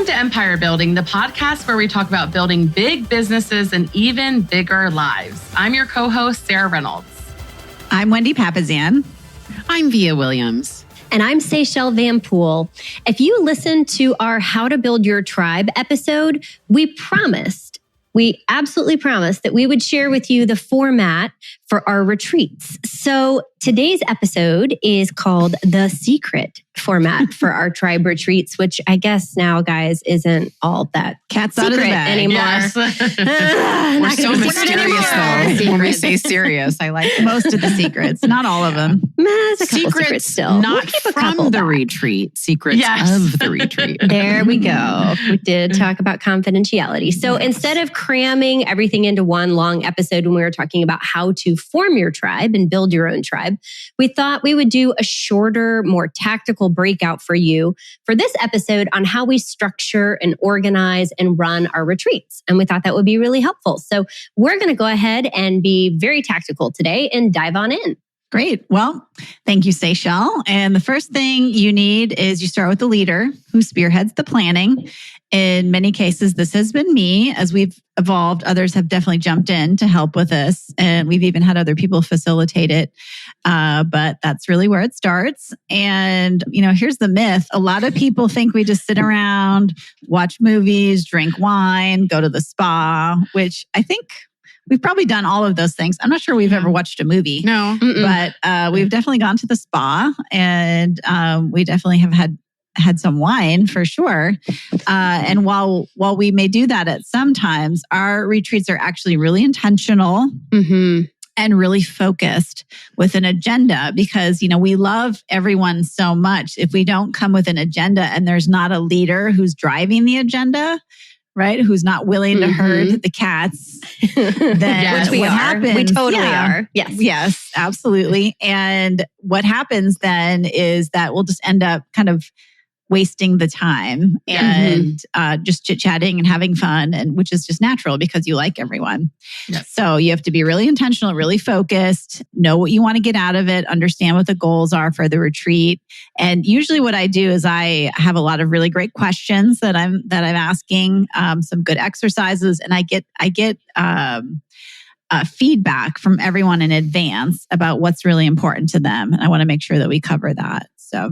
Welcome to Empire Building, the podcast where we talk about building big businesses and even bigger lives. I'm your co-host, Sarah Reynolds. I'm Wendy Papazian. I'm Via Williams. And I'm Seychelle Van Poel. If you listen to our How to Build Your Tribe episode, we absolutely promised that we would share with you the format for our retreats. So today's episode is called The Secret Format for our tribe retreats, which I guess now, guys, isn't all that Cat's out of the bag anymore. Yes. We're so mysterious, though. When we say serious, I like it. Most of the secrets, not all of them. There's a couple secrets still. Not from the retreat, secrets of the retreat. There we go. We did talk about confidentiality. So instead of cramming everything into one long episode when we were talking about how to form your tribe and build your own tribe, we thought we would do a shorter, more tactical breakout for you for this episode on how we structure and organize and run our retreats. And we thought that would be really helpful. So we're going to go ahead and be very tactical today and dive on in. Great. Well, thank you, Seychelle. And the first thing you need is you start with the leader who spearheads the planning. In many cases, this has been me. As we've evolved, others have definitely jumped in to help with this. And we've even had other people facilitate it. But that's really where it starts. And, here's the myth. A lot of people think we just sit around, watch movies, drink wine, go to the spa, which I think we've probably done all of those things. I'm not sure we've ever watched a movie. No. But we've definitely gone to the spa, and we definitely have had some wine for sure. And while we may do that at some times, our retreats are actually really intentional and really focused with an agenda, because, we love everyone so much. If we don't come with an agenda and there's not a leader who's driving the agenda, right, who's not willing to herd the cats, then Which we what are. happens? We totally are. Yes, absolutely. And what happens then is that we'll just end up kind of wasting the time and just chit-chatting and having fun, and which is just natural because you like everyone. Yes. So you have to be really intentional, really focused, know what you want to get out of it, understand what the goals are for the retreat. And usually what I do is I have a lot of really great questions that I'm asking, some good exercises, and I get feedback from everyone in advance about what's really important to them. And I want to make sure that we cover that. So.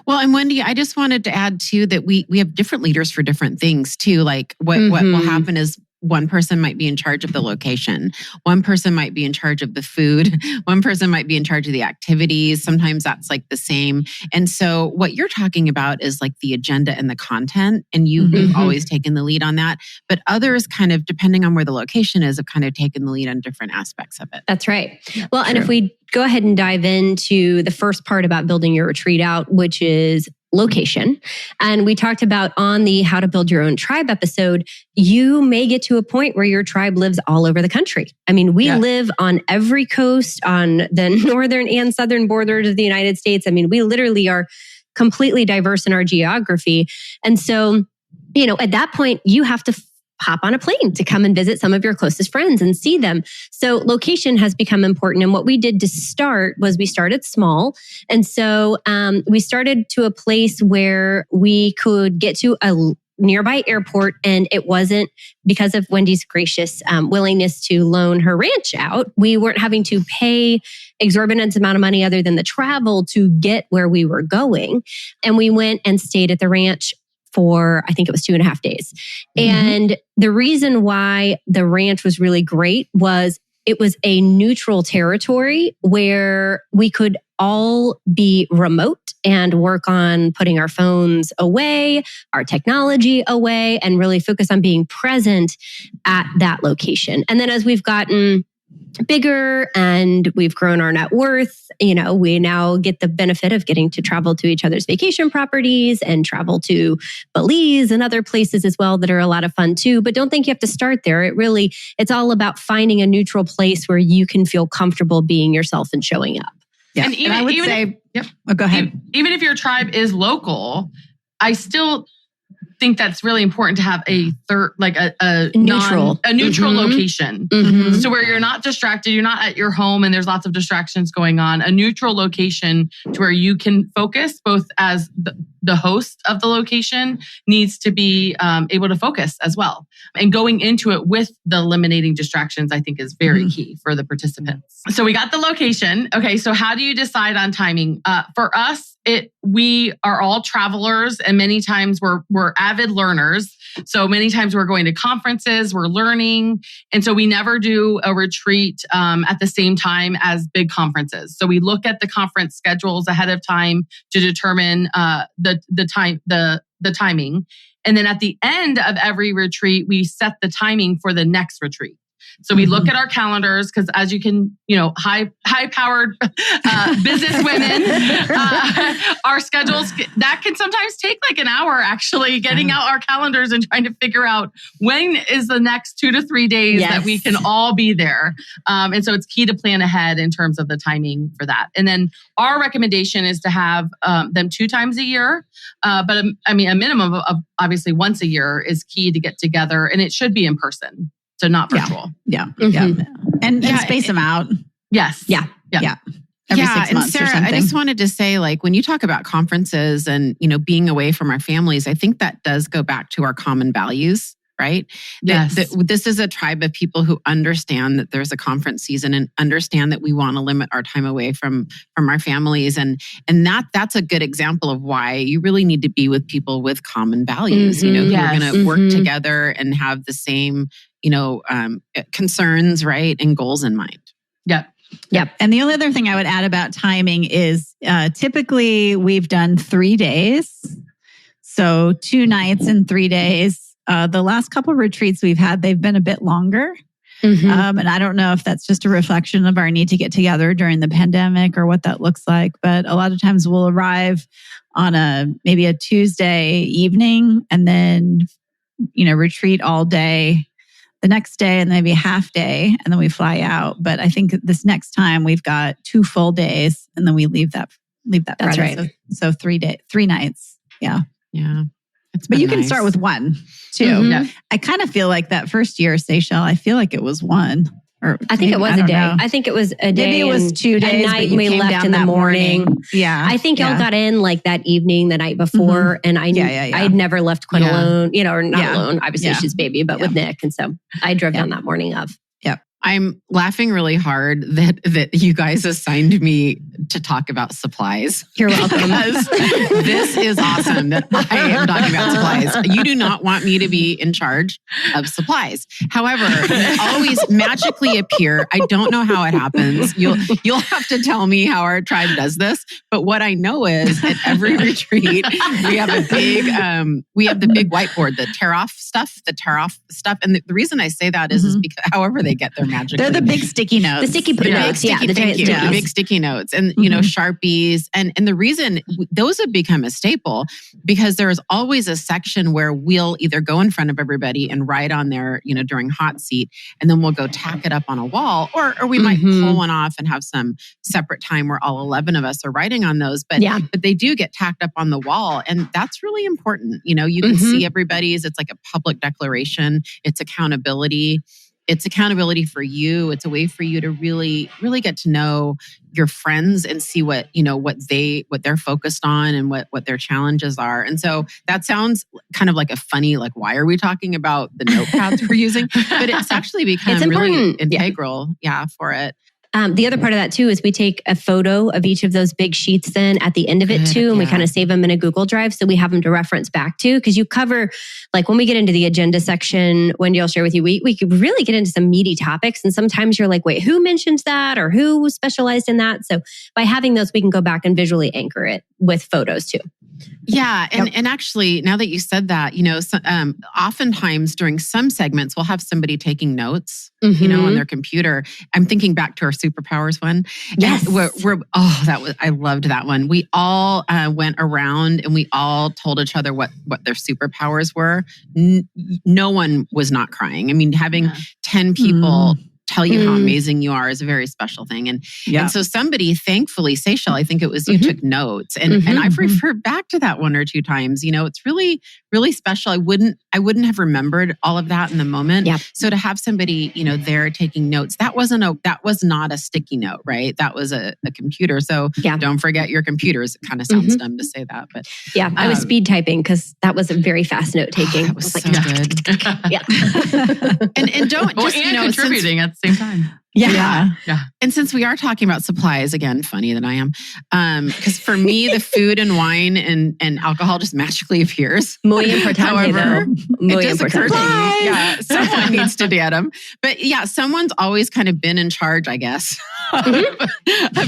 Well, and Wendy, I just wanted to add too that we have different leaders for different things too. Like what will happen is one person might be in charge of the location. One person might be in charge of the food. One person might be in charge of the activities. Sometimes that's like the same. And so what you're talking about is like the agenda and the content. And you've always taken the lead on that. But others kind of, depending on where the location is, have kind of taken the lead on different aspects of it. That's right. Well, and if we go ahead and dive into the first part about building your retreat out, which is location. And we talked about on the How to Build Your Own Tribe episode, you may get to a point where your tribe lives all over the country. I mean, we live on every coast, on the northern and southern borders of the United States. I mean, we literally are completely diverse in our geography. And so, at that point, you have to hop on a plane to come and visit some of your closest friends and see them. So location has become important. And what we did to start was we started small. And so we started to a place where we could get to a nearby airport. And it wasn't, because of Wendy's gracious willingness to loan her ranch out, we weren't having to pay exorbitant amount of money other than the travel to get where we were going. And we went and stayed at the ranch for, I think it was 2.5 days. And the reason why the ranch was really great was it was a neutral territory where we could all be remote and work on putting our phones away, our technology away, and really focus on being present at that location. And then as we've gotten bigger and we've grown our net worth, we now get the benefit of getting to travel to each other's vacation properties and travel to Belize and other places as well that are a lot of fun too. But don't think you have to start there. It's all about finding a neutral place where you can feel comfortable being yourself and showing up. Yeah. And I would say, go ahead. Even if your tribe is local, I still think that's really important to have a neutral location. So where you're not distracted, you're not at your home and there's lots of distractions going on. A neutral location to where you can focus both as the host of the location needs to be able to focus as well. And going into it with the eliminating distractions, I think is very key for the participants. So we got the location. Okay, so how do you decide on timing? For us, we are all travelers, and many times we're avid learners. So many times we're going to conferences, we're learning. And so we never do a retreat at the same time as big conferences. So we look at the conference schedules ahead of time to determine the timing. And then at the end of every retreat, we set the timing for the next retreat. So we look at our calendars because, as you can, high-powered business women, our schedules, that can sometimes take like an hour actually getting out our calendars and trying to figure out when is the next 2 to 3 days that we can all be there. And so it's key to plan ahead in terms of the timing for that. And then our recommendation is to have them 2 times a year. But a minimum of obviously once a year is key to get together, and it should be in person. So not virtual. Yeah. And space them out. Yes. Yeah. Every 6 months and Sarah, or something. I just wanted to say, like, when you talk about conferences and, being away from our families, I think that does go back to our common values, right? Yes. This is a tribe of people who understand that there's a conference season and understand that we want to limit our time away from our families. And that's a good example of why you really need to be with people with common values, who are going to work together and have the same, concerns, right? And goals in mind. Yep. And the only other thing I would add about timing is typically we've done 3 days. So 2 nights and 3 days. The last couple of retreats we've had, they've been a bit longer. And I don't know if that's just a reflection of our need to get together during the pandemic or what that looks like. But a lot of times we'll arrive on maybe a Tuesday evening and then, retreat all day the next day and maybe a half day, and then we fly out. But I think this next time we've got 2 full days and then we leave that That's Friday. right. So 3 nights. Yeah. But you can start with 1 too. I kind of feel like that first year, Seychelles, I feel like it was 1. Or I think it was a day. Know. I think it was a day. Maybe it was 2 days. A night we left in the morning. Yeah. I think y'all got in like that evening, the night before. And I'd never left Quinn alone, or not alone. Obviously she's baby, but with Nick. And so I drove down that morning of. I'm laughing really hard that you guys assigned me to talk about supplies. You're welcome. Because this is awesome that I am talking about supplies. You do not want me to be in charge of supplies. However, they always magically appear. I don't know how it happens. You'll have to tell me how our tribe does this. But what I know is at every retreat, we have the big whiteboard, the tear off stuff. And the reason I say that is because however they get there magically. They're the big sticky notes. The sticky notes. The big sticky notes and, Sharpies. And the reason those have become a staple because there is always a section where we'll either go in front of everybody and write on there, during hot seat, and then we'll go tack it up on a wall, or we might pull one off and have some separate time where all 11 of us are writing on those. But they do get tacked up on the wall. And that's really important. You can see everybody's, it's like a public declaration. It's accountability. It's accountability for you. It's a way for you to really, really get to know your friends and see what they're focused on and what their challenges are. And so that sounds kind of like a funny, like, why are we talking about the notepads we're using? But it's actually become really integral, for it. The other part of that too is we take a photo of each of those big sheets then at the end of it too, and we kind of save them in a Google Drive so we have them to reference back to. Because you cover, like when we get into the agenda section, Wendy, I'll share with you, we could really get into some meaty topics, and sometimes you're like, wait, who mentioned that or who specialized in that? So by having those, we can go back and visually anchor it with photos too. Yeah. And actually, now that you said that, oftentimes during some segments, we'll have somebody taking notes, on their computer. I'm thinking back to our superpowers one. Yes. I loved that one. We all went around and we all told each other what their superpowers were. No one was not crying. I mean, having 10 people tell you how amazing you are is a very special thing. And so somebody, thankfully, Seychelles, I think it was you, took notes. And I've referred back to that 1 or 2 times. It's really, really special. I wouldn't have remembered all of that in the moment. Yep. So to have somebody, there taking notes, that was not a sticky note, right? That was a computer. So don't forget your computers. It kind of sounds dumb to say that, but I was speed typing because that was a very fast note taking. That was so good. Yeah. and don't just, and contributing at the same time. Yeah. And since we are talking about supplies, again, funny that I am, because for me, the food and wine and alcohol just magically appears. Muy importante, However, Muy it does occur to me. importante. Yeah, someone needs to get them. But yeah, someone's always kind of been in charge, I guess, of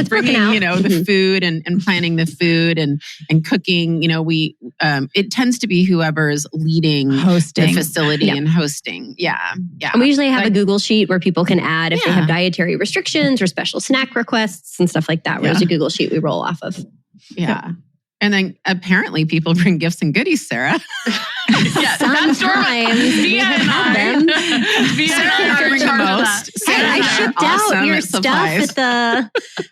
bringing, the food and planning the food and cooking. It tends to be whoever's leading hosting the facility and hosting. Yeah. And we usually have a Google sheet where people can add if they have dietary restrictions or special snack requests and stuff like that. There's a Google sheet we roll off of. Yeah. And then apparently people bring gifts and goodies, Sarah. Sometimes Via and I are in charge of that. I shipped out your stuff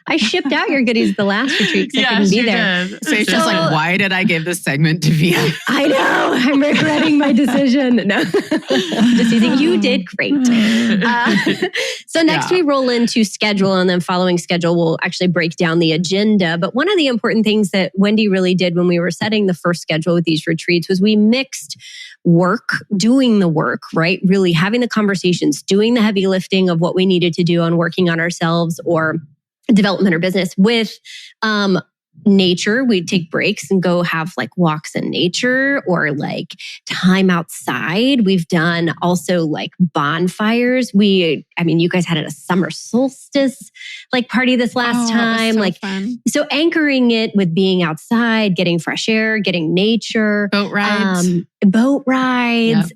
I shipped out your goodies the last retreat because I couldn't be there. So it's just like, why did I give this segment to Via? I know. I'm regretting my decision. No, just teasing. You did great. So next we roll into schedule, and then following schedule, we'll actually break down the agenda. But one of the important things that Wendy really did when we were setting the first schedule with these retreats was we mixed work, doing the work, right? Really having the conversations, doing the heavy lifting of what we needed to do on working on ourselves or development or business with nature. We'd take breaks and go have like walks in nature or like time outside. We've done also like bonfires. You guys had a summer solstice like party this last time. That was so fun. So anchoring it with being outside, getting fresh air, getting nature, boat rides,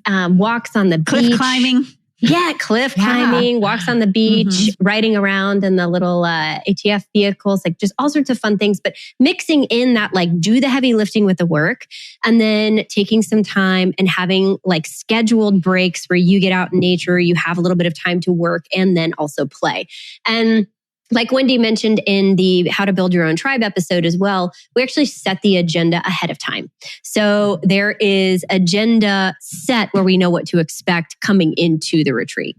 walks on the cliff beach. climbing. Yeah, cliff climbing, walks on the beach, riding around in the little ATF vehicles, like just all sorts of fun things. But mixing in that, like do the heavy lifting with the work and then taking some time and having like scheduled breaks where you get out in nature, you have a little bit of time to work and then also play. And like Wendy mentioned in the How to Build Your Own Tribe episode as well, we actually set the agenda ahead of time. So there is agenda set where we know what to expect coming into the retreat.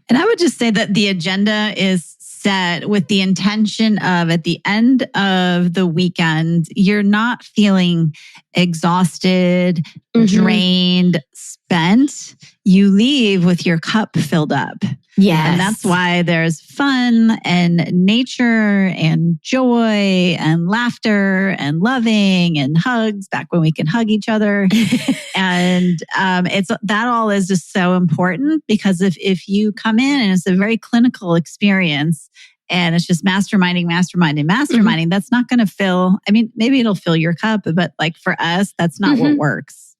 And I would just say that the agenda is set with the intention of at the end of the weekend, you're not feeling exhausted, drained, spent. You leave with your cup filled up. Yes. And that's why there's fun and nature and joy and laughter and loving and hugs back when we can hug each other. And that all is just so important because if you come in and it's a very clinical experience and it's just masterminding, that's not going to fill, maybe it'll fill your cup, but like for us, that's not what works.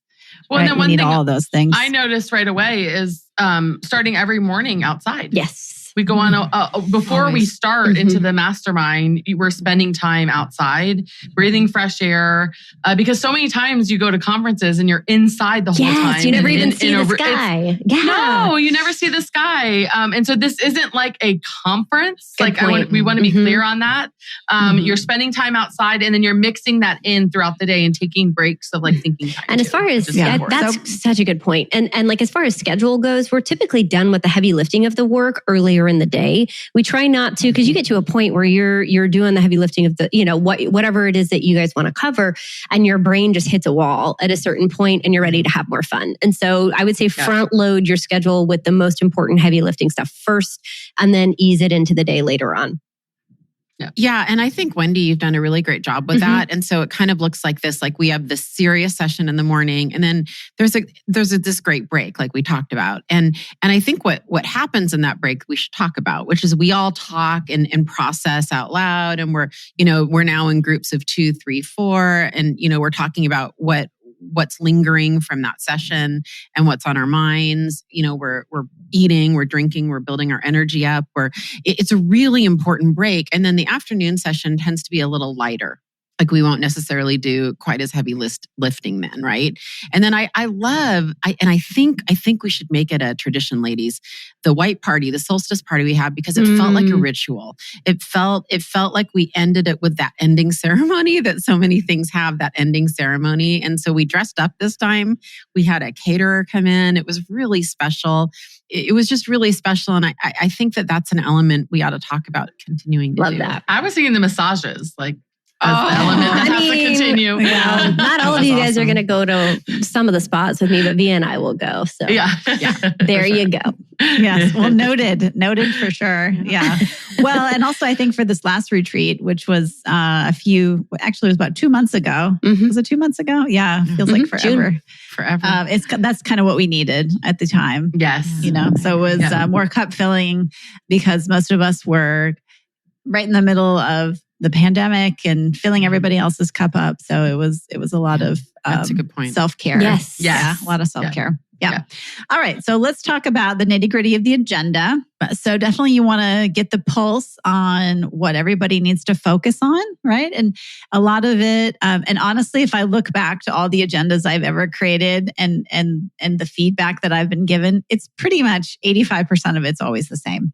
Well, right? then We one need thing all of those things. I noticed right away is starting every morning outside. Yes. We go on before we start into the mastermind. We're spending time outside, breathing fresh air, because so many times you go to conferences and you're inside the whole time. You never even see the sky. No, you never see the sky. And so this isn't like a conference. We want to be clear on that. You're spending time outside, and then you're mixing that in throughout the day and taking breaks of like thinking time. And as far as that's such a good point. And like as far as schedule goes, we're typically done with the heavy lifting of the work earlier in the day. We try not to, because you get to a point where you're doing the heavy lifting of the, whatever it is that you guys want to cover, and your brain just hits a wall at a certain point and you're ready to have more fun. And so I would say front load your schedule with the most important heavy lifting stuff first, and then ease it into the day later on. Yeah. And I think, Wendy, you've done a really great job with that. And so it kind of looks like this, like we have this serious session in the morning, and then there's this great break, like we talked about. And I think what happens in that break, we should talk about, which is we all talk and process out loud. And we're now in groups of 2, 3, 4. And, we're talking about what's lingering from that session and what's on our minds. We're eating, we're drinking, we're building our energy up. It's a really important break. And then the afternoon session tends to be a little lighter. Like we won't necessarily do quite as heavy lifting then, right? And then I think we should make it a tradition, ladies. The white party, the solstice party we have, because it felt like a ritual. It felt like we ended it with that ending ceremony that so many things have, that ending ceremony. And so we dressed up this time. We had a caterer come in. It was really special. It was just really special. And I think that that's an element we ought to talk about continuing to do. Love that. I was thinking the massages, like, as the element that has to continue. Well, not all of you guys are going to go to some of the spots with me, but Via and I will go. So there you go. Yes. Well, noted for sure. Yeah. Well, and also I think for this last retreat, which was it was about 2 months ago. Was it 2 months ago? Yeah. Feels like forever. June. Forever. That's kind of what we needed at the time. Yes. So it was more cup filling because most of us were right in the middle of the pandemic and filling everybody else's cup up. So it was a lot of that's a good point. Self-care. Yes. Yeah, a lot of self-care. Yeah. All right. So let's talk about the nitty-gritty of the agenda. So definitely you want to get the pulse on what everybody needs to focus on, right? And a lot of it, and honestly, if I look back to all the agendas I've ever created and the feedback that I've been given, it's pretty much 85% of it's always the same.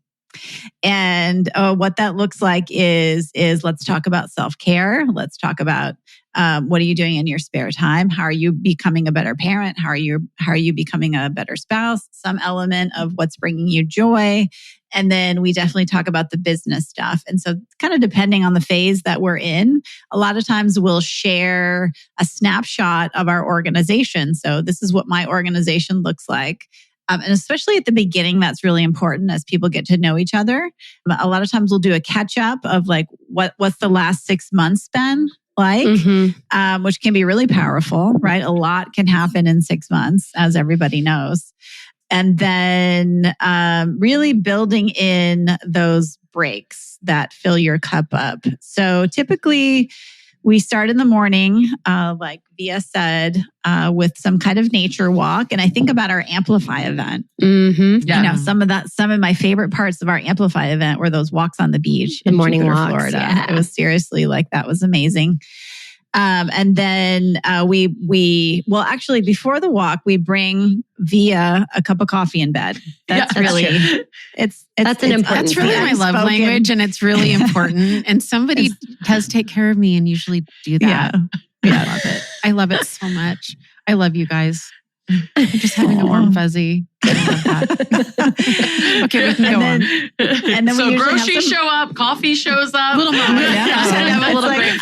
And what that looks like is let's talk about self-care. Let's talk about what are you doing in your spare time? How are you becoming a better parent? How are you becoming a better spouse? Some element of what's bringing you joy. And then we definitely talk about the business stuff. And so kind of depending on the phase that we're in, a lot of times we'll share a snapshot of our organization. So this is what my organization looks like. And especially at the beginning, that's really important as people get to know each other. A lot of times we'll do a catch up of like, what's the last 6 months been like, which can be really powerful, right? A lot can happen in 6 months, as everybody knows. And then really building in those breaks that fill your cup up. So typically, we start in the morning, like Via said, with some kind of nature walk. And I think about our Amplify event. Yeah. Some of my favorite parts of our Amplify event were those walks on the beach in morning Jupiter, walks, Florida. Yeah. It was seriously that was amazing. And then actually before the walk, we bring Via a cup of coffee in bed. That's really, that's an important That's really my love language, and it's really important. And somebody does take care of me and usually do that. Yeah. I love it. I love it so much. I love you guys. I'm just having a warm fuzzy. I love that. Okay, we can go on. And then so groceries show up, coffee shows up. Little moment.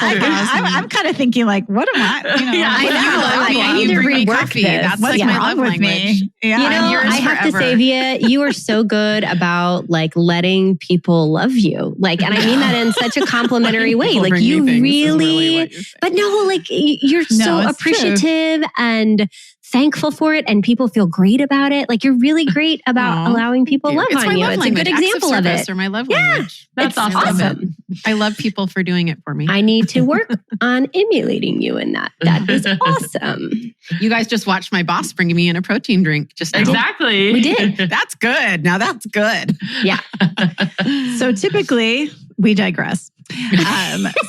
I'm kind of thinking like, what am I? I need to rework coffee. this. That's like my love language. Yeah. I have to say, Via, you are so good about like letting people love you. Like, and I mean that in such a complimentary way. Like you really, but no, like you're so appreciative and thankful for it, and people feel great about it. Like you're really great about allowing people love on you. It's a good example of it. Or my love language. That's awesome. I love people for doing it for me. I need to work on emulating you in that. That is awesome. You guys just watched my boss bring me in a protein drink. Just now. Exactly. We did. That's good. Now that's good. Yeah. So typically, we digress.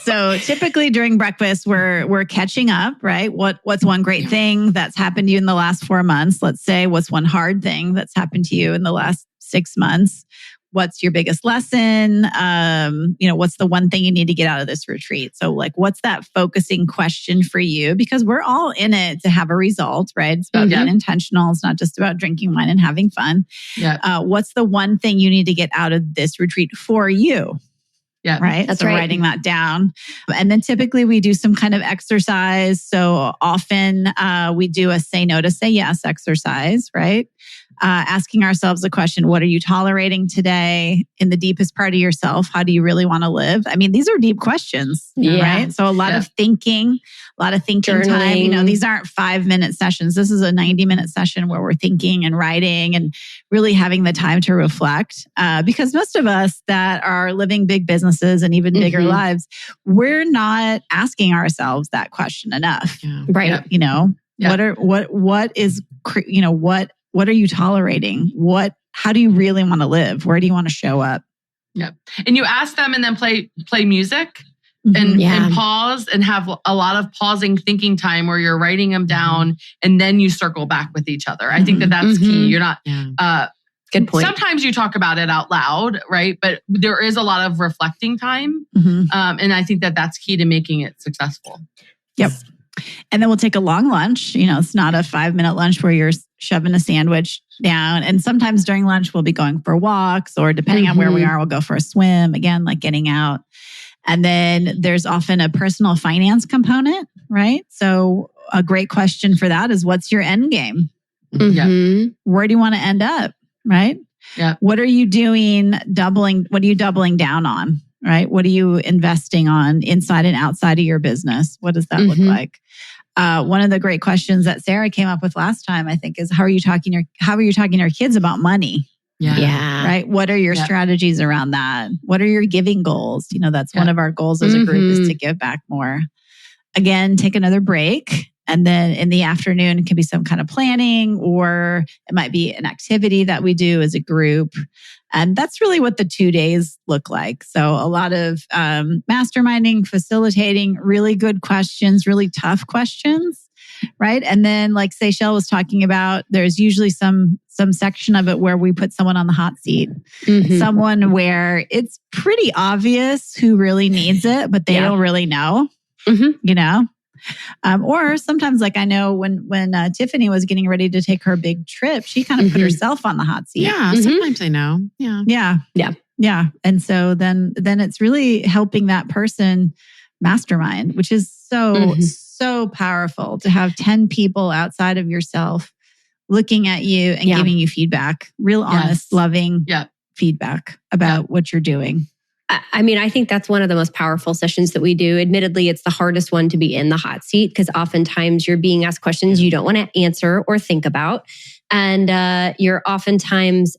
So typically during breakfast, we're catching up, right? What's one great thing that's happened to you in the last 4 months? Let's say what's one hard thing that's happened to you in the last 6 months? What's your biggest lesson? What's the one thing you need to get out of this retreat? So like, what's that focusing question for you? Because we're all in it to have a result, right? It's about being intentional. It's not just about drinking wine and having fun. Yeah. What's the one thing you need to get out of this retreat for you? Yeah. Right. That's so right. writing that down. And then typically we do some kind of exercise. So often we do a say no to say yes exercise, right? Asking ourselves the question, what are you tolerating today in the deepest part of yourself? How do you really want to live? I mean, these are deep questions, right? So a lot of thinking, Journaling. time. These aren't 5-minute sessions. This is a 90-minute session where we're thinking and writing and really having the time to reflect. Because most of us that are living big businesses and even bigger lives, we're not asking ourselves that question enough. Yeah. Right. What are you tolerating? How do you really want to live? Where do you want to show up? Yep. And you ask them and then play music. and pause and have a lot of pausing thinking time where you're writing them down and then you circle back with each other. I think that that's key. You're not, good point. Sometimes you talk about it out loud, right? But there is a lot of reflecting time. And I think that that's key to making it successful. Yep. And then we'll take a long lunch. It's not a 5-minute lunch where you're shoving a sandwich down. And sometimes during lunch, we'll be going for walks, or depending on where we are, we'll go for a swim. Again, like getting out. And then there's often a personal finance component, right? So a great question for that is, what's your end game? Where do you want to end up, right? Yeah. What are you doing what are you doubling down on, right? What are you investing on inside and outside of your business? What does that look like? One of the great questions that Sarah came up with last time, I think, is how are you talking to your kids about money? Yeah. Right. What are your strategies around that? What are your giving goals? That's one of our goals as a group, is to give back more. Again, take another break. And then in the afternoon, it can be some kind of planning, or it might be an activity that we do as a group. And that's really what the 2 days look like. So a lot of masterminding, facilitating, really good questions, really tough questions, right? And then, like Seychelle was talking about, there's usually some section of it where we put someone on the hot seat, someone where it's pretty obvious who really needs it, but they don't really know, or sometimes, like I know when Tiffany was getting ready to take her big trip, she kind of put herself on the hot seat. Yeah, sometimes I know. Yeah. And so then it's really helping that person mastermind, which is so powerful to have 10 people outside of yourself looking at you and giving you feedback, real honest, loving feedback about what you're doing. I mean, I think that's one of the most powerful sessions that we do. Admittedly, it's the hardest one to be in the hot seat, because oftentimes you're being asked questions you don't want to answer or think about. And you're oftentimes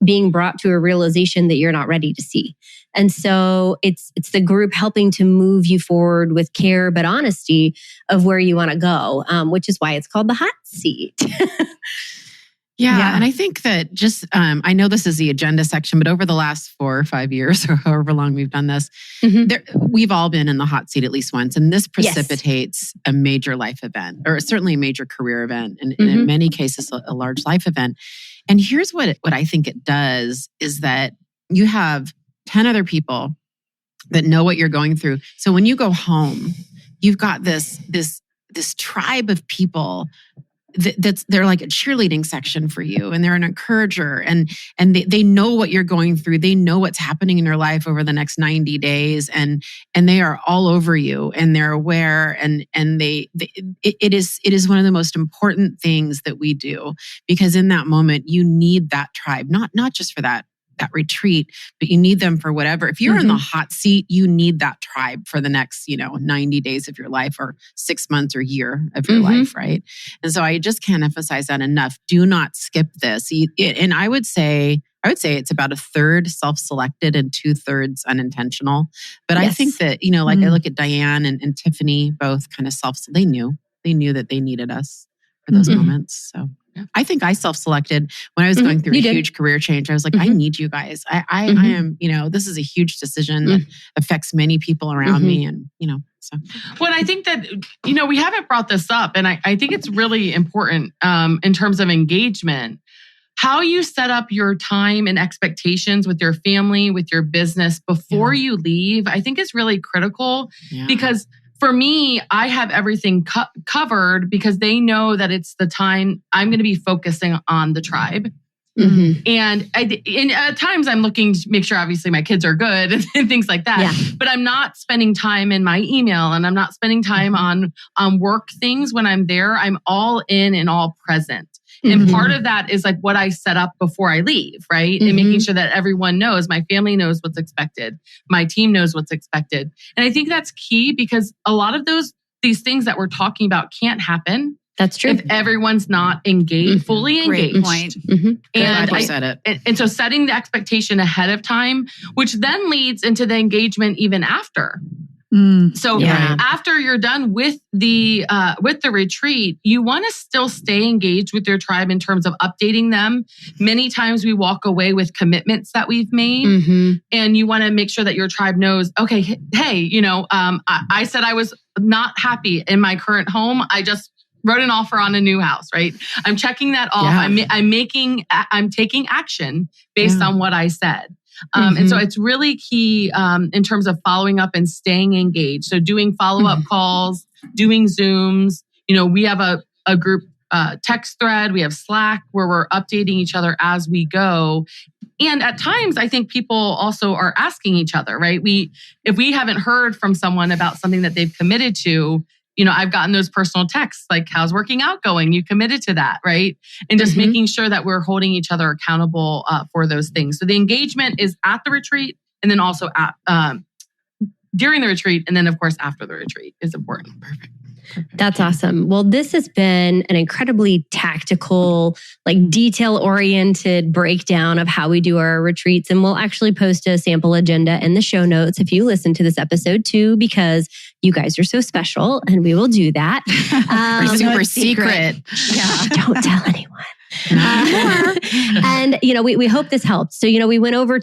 being brought to a realization that you're not ready to see. And so it's the group helping to move you forward with care, but honesty of where you want to go, which is why it's called the hot seat. Yeah. And I think that just, I know this is the agenda section, but over the last 4 or 5 years, or however long we've done this, we've all been in the hot seat at least once. And this precipitates a major life event, or certainly a major career event, and in many cases, a large life event. And here's what I think it does, is that you have 10 other people that know what you're going through. So when you go home, you've got this tribe of people they're like a cheerleading section for you, and they're an encourager, and they know what you're going through. They know what's happening in your life over the next 90 days, and they are all over you, and they're aware, and it is one of the most important things that we do, because in that moment you need that tribe, not just for that retreat, but you need them for whatever. If you're in the hot seat, you need that tribe for the next, 90 days of your life, or 6 months or year of your life, right? And so I just can't emphasize that enough. Do not skip this. And I would say it's about 1/3 self-selected and 2/3 unintentional. But I think that, I look at Diane and Tiffany, both kind of they knew that they needed us for those moments. So I think I self-selected when I was going through a huge career change. I was like, I need you guys. I am, this is a huge decision that affects many people around me. And, so. Well, I think that, we haven't brought this up, and I think it's really important in terms of engagement. How you set up your time and expectations with your family, with your business before you leave, I think is really critical, because for me, I have everything covered, because they know that it's the time I'm going to be focusing on the tribe. And at times I'm looking to make sure, obviously, my kids are good and things like that. But I'm not spending time in my email, and I'm not spending time on work things when I'm there. I'm all in and all present. And part of that is like what I set up before I leave, right? And making sure that everyone knows, my family knows what's expected. My team knows what's expected. And I think that's key, because a lot of these things that we're talking about can't happen. That's true. If everyone's not engaged, fully engaged. Great point. And so setting the expectation ahead of time, which then leads into the engagement even after. So after you're done with the retreat, you want to still stay engaged with your tribe in terms of updating them. Many times we walk away with commitments that we've made, and you want to make sure that your tribe knows, okay, hey, I said I was not happy in my current home. I just wrote an offer on a new house, right? I'm checking that off. I'm taking action based on what I said. And so it's really key in terms of following up and staying engaged. So doing follow-up calls, doing Zooms. We have a group text thread. We have Slack where we're updating each other as we go. And at times, I think people also are asking each other, right? If we haven't heard from someone about something that they've committed to, I've gotten those personal texts like, how's working out going? You committed to that, right? And just making sure that we're holding each other accountable for those things. So the engagement is at the retreat, and then also during the retreat, and then of course after the retreat is important. Perfect. That's awesome. Well, this has been an incredibly tactical, detail-oriented breakdown of how we do our retreats. And we'll actually post a sample agenda in the show notes if you listen to this episode too, because you guys are so special and we will do that. We're super secret. Yeah. Don't tell anyone. And, we hope this helps. So, we went over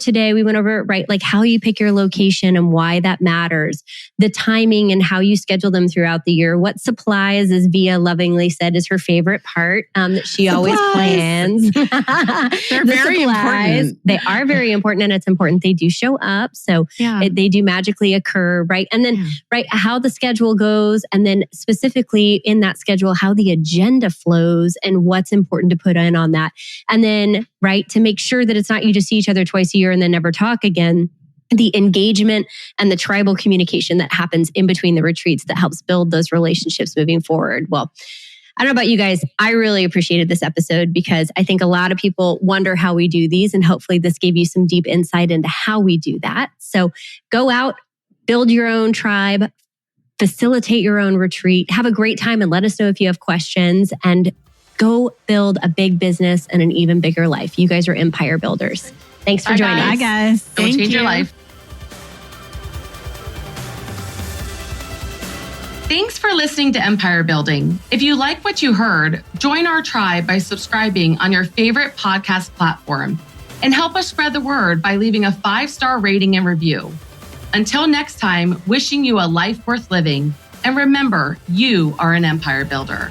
how you pick your location and why that matters, the timing and how you schedule them throughout the year, what supplies, as Via lovingly said, is her favorite part that she always plans. They're very important. They are very important, and it's important they do show up. So they do magically occur, right? And then, how the schedule goes, and then specifically in that schedule, how the agenda flows and what's important to put in on that. And then, to make sure that it's not you just see each other twice a year and then never talk again, the engagement and the tribal communication that happens in between the retreats that helps build those relationships moving forward. Well, I don't know about you guys. I really appreciated this episode because I think a lot of people wonder how we do these, and hopefully this gave you some deep insight into how we do that. So go out, build your own tribe, facilitate your own retreat, have a great time, and let us know if you have questions, and go build a big business and an even bigger life. You guys are empire builders. Thanks for joining us. Bye, guys. Don't change your life. Thanks for listening to Empire Building. If you like what you heard, join our tribe by subscribing on your favorite podcast platform, and help us spread the word by leaving a 5-star rating and review. Until next time, wishing you a life worth living, and remember, you are an empire builder.